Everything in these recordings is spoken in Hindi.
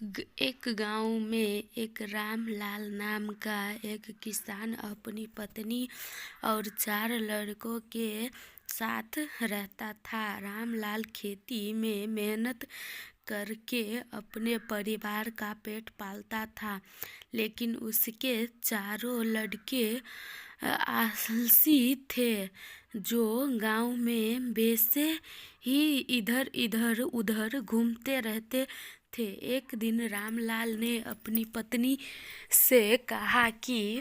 एक गांव में एक रामलाल नाम का एक किसान अपनी पत्नी और 4 लड़कों के साथ रहता था। रामलाल खेती में मेहनत करके अपने परिवार का पेट पालता था, लेकिन उसके चारों लड़के आलसी थे, जो गांव में वैसे ही इधर इधर उधर घूमते रहते थे। एक दिन रामलाल ने अपनी पत्नी से कहा कि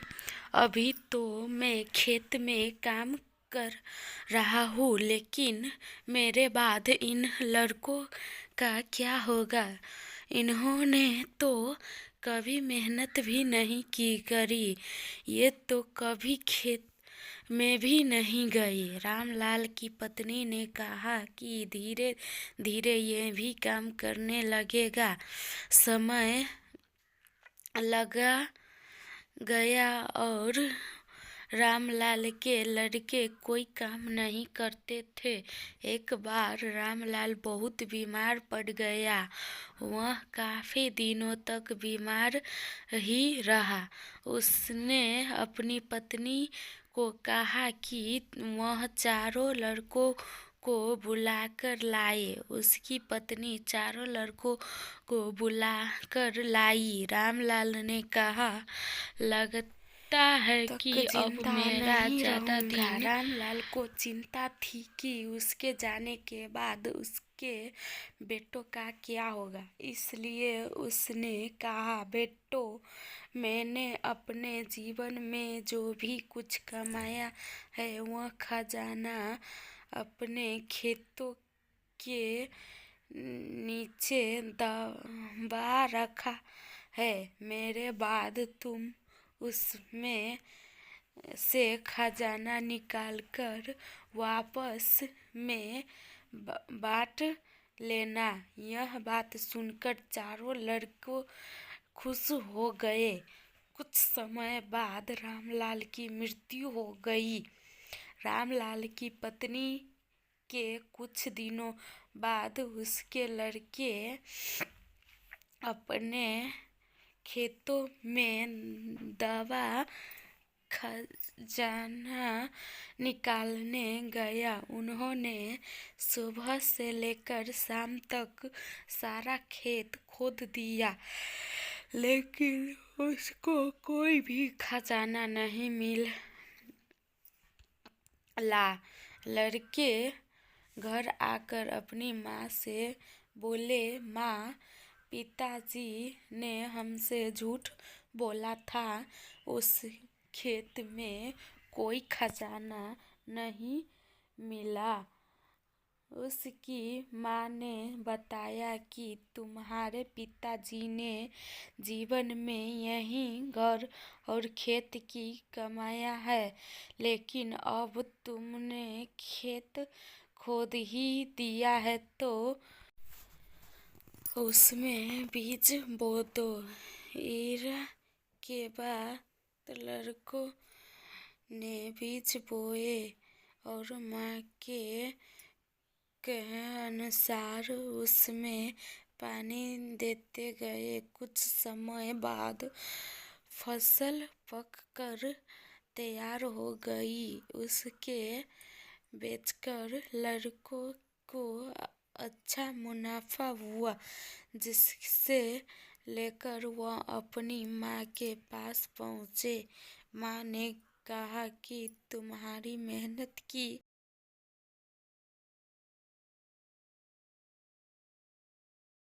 अभी तो मैं खेत में काम कर रहा हूँ, लेकिन मेरे बाद इन लड़कों का क्या होगा? इन्होंने तो कभी मेहनत भी नहीं करी, ये तो कभी खेत में भी नहीं गई। रामलाल की पत्नी ने कहा कि धीरे धीरे ये भी काम करने लगेगा। समय लगा गया और रामलाल के लड़के कोई काम नहीं करते थे। एक बार रामलाल बहुत बीमार पड़ गया। वह काफी दिनों तक बीमार ही रहा। उसने अपनी पत्नी को कहा कि वह चारों लड़कों को बुलाकर लाए। उसकी पत्नी चारों लड़कों को बुलाकर लाई। रामलाल ने कहा, लगता है कि अब मेरा ज्यादा दिन। रामलाल को चिंता थी कि उसके जाने के बाद उसके बेटों का क्या होगा, इसलिए उसने कहा, बेटों, मैंने अपने जीवन में जो भी कुछ कमाया है वह खजाना अपने खेतों के नीचे दबा रखा है। मेरे बाद तुम उसमें से खजाना निकालकर वापस में बांट लेना। यह बात सुनकर चारों लड़के खुश हो गए। कुछ समय बाद रामलाल की मृत्यु हो गई। रामलाल की पत्नी के कुछ दिनों बाद उसके लड़के अपने खेतों में दबा खजाना निकालने गया। उन्होंने सुबह से लेकर शाम तक सारा खेत खोद दिया, लेकिन उसको कोई भी खजाना नहीं मिला। लड़के घर आकर अपनी माँ से बोले, माँ, पिताजी ने हमसे झूठ बोला था, उस खेत में कोई खजाना नहीं मिला। उसकी माँ ने बताया कि तुम्हारे पिताजी ने जीवन में यही घर और खेत की कमाया है, लेकिन अब तुमने खेत खोद ही दिया है तो उसमें बीज बो दो। के बाद लड़कों ने बीज बोए और माँ के अनुसार उसमें पानी देते गए। कुछ समय बाद फसल पककर तैयार हो गई। उसके बेचकर लड़कों को अच्छा मुनाफा हुआ, जिसे लेकर वह अपनी माँ के पास पहुँचे। माँ ने कहा कि तुम्हारी मेहनत की